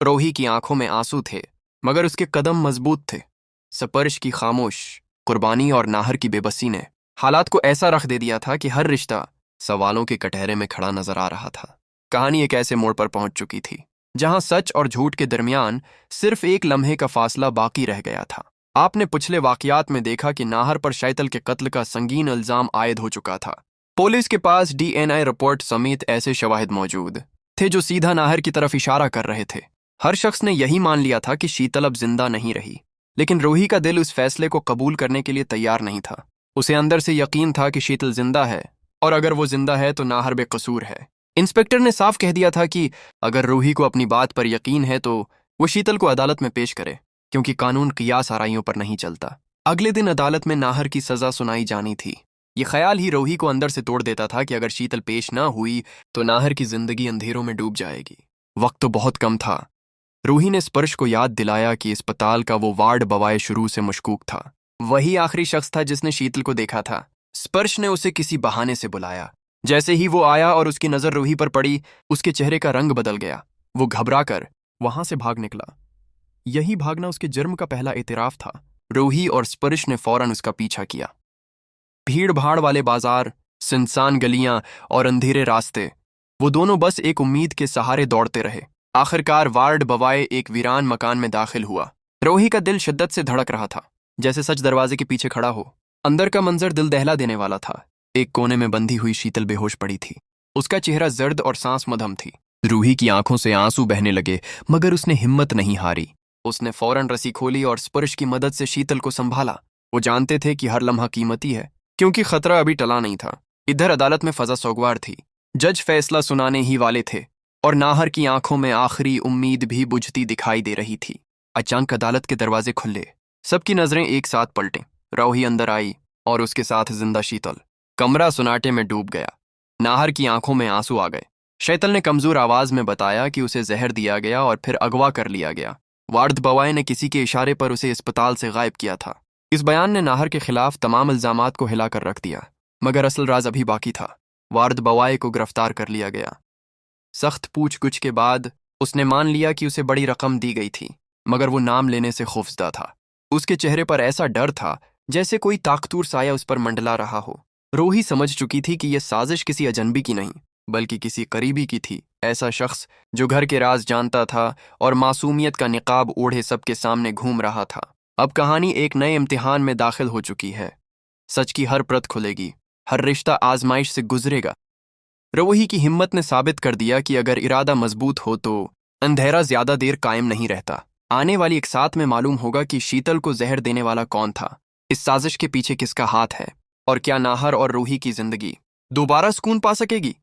रोही की आंखों में आंसू थे, मगर उसके कदम मजबूत थे। स्पर्श की खामोश कुर्बानी और नाहर की बेबसी ने हालात को ऐसा रख दे दिया था कि हर रिश्ता सवालों के कटहरे में खड़ा नजर आ रहा था। कहानी एक ऐसे मोड़ पर पहुंच चुकी थी जहां सच और झूठ के दरमियान सिर्फ एक लम्हे का फासला बाकी रह गया था। आपने पिछले वाकयात में देखा कि नाहर पर शैतल के कत्ल का संगीन इल्जाम आयद हो चुका था। पुलिस के पास डीएनए रिपोर्ट समेत ऐसे शवाहिद मौजूद थे जो सीधा नाहर की तरफ इशारा कर रहे थे। हर शख्स ने यही मान लिया था कि शीतल अब जिंदा नहीं रही, लेकिन रूही का दिल उस फैसले को कबूल करने के लिए तैयार नहीं था। उसे अंदर से यकीन था कि शीतल जिंदा है, और अगर वो जिंदा है तो नाहर बेकसूर है। इंस्पेक्टर ने साफ कह दिया था कि अगर रूही को अपनी बात पर यकीन है तो वो शीतल को अदालत में पेश करे, क्योंकि कानून कियास आराइयों पर नहीं चलता। अगले दिन अदालत में नाहर की सजा सुनाई जानी थी। ये ख्याल ही रूही को अंदर से तोड़ देता था कि अगर शीतल पेश ना हुई तो नाहर की जिंदगी अंधेरों में डूब जाएगी। वक्त तो बहुत कम था। रूही ने स्पर्श को याद दिलाया कि अस्पताल का वो वार्ड बवाए शुरू से मशकूक था। वही आखिरी शख्स था जिसने शीतल को देखा था। स्पर्श ने उसे किसी बहाने से बुलाया। जैसे ही वो आया और उसकी नजर रूही पर पड़ी, उसके चेहरे का रंग बदल गया। वो घबराकर वहां से भाग निकला। यही भागना उसके जुर्म का पहला एतराफ था। रूही और स्पर्श ने फौरन उसका पीछा किया। भीड़ भाड़ वाले बाजार, सुनसान गलियां और अंधेरे रास्ते, वो दोनों बस एक उम्मीद के सहारे दौड़ते रहे। आखिरकार वार्ड बवाए एक वीरान मकान में दाखिल हुआ। रोही का दिल शिद्दत से धड़क रहा था, जैसे सच दरवाजे के पीछे खड़ा हो। अंदर का मंजर दिल दहला देने वाला था। एक कोने में बंधी हुई शीतल बेहोश पड़ी थी। उसका चेहरा जर्द और सांस मदम थी। रूही की आंखों से आंसू बहने लगे, मगर उसने हिम्मत नहीं हारी। उसने फौरन रस्सी खोली और स्पर्श की मदद से शीतल को संभाला। वो जानते थे कि हर लम्हा कीमती है, क्योंकि खतरा अभी टला नहीं था। इधर अदालत में फजा सोगवार थी। जज फैसला सुनाने ही वाले थे, और नाहर की आंखों में आखिरी उम्मीद भी बुझती दिखाई दे रही थी। अचानक अदालत के दरवाजे खुले। सबकी नजरें एक साथ पलटे। रोही अंदर आई और उसके साथ जिंदा शीतल। कमरा सुनाटे में डूब गया। नाहर की आंखों में आंसू आ गए। शैतल ने कमजोर आवाज में बताया कि उसे जहर दिया गया और फिर अगवा कर लिया गया। वार्ड बवाए ने किसी के इशारे पर उसे अस्पताल से गायब किया था। इस बयान ने नाहर के खिलाफ तमाम इल्जामात को हिलाकर रख दिया, मगर असल राज अभी बाकी था। वार्ड बवाए को गिरफ्तार कर लिया गया। सख्त पूछगुछ के बाद उसने मान लिया कि उसे बड़ी रकम दी गई थी, मगर वो नाम लेने से खौफजदा था। उसके चेहरे पर ऐसा डर था जैसे कोई ताकतूर साया उस पर मंडला रहा हो। रोही समझ चुकी थी कि यह साजिश किसी अजनबी की नहीं, बल्कि किसी करीबी की थी। ऐसा शख्स जो घर के राज जानता था और मासूमियत का निकाब ओढ़े सबके सामने घूम रहा था। अब कहानी एक नए इम्तिहान में दाखिल हो चुकी है। सच की हर परत खुलेगी, हर रिश्ता आजमाइश से गुजरेगा। रोही की हिम्मत ने साबित कर दिया कि अगर इरादा मजबूत हो तो अंधेरा ज्यादा देर कायम नहीं रहता। आने वाली एक साथ में मालूम होगा कि शीतल को जहर देने वाला कौन था, इस साजिश के पीछे किसका हाथ है, और क्या नाहर और रूही की जिंदगी दोबारा सुकून पा सकेगी।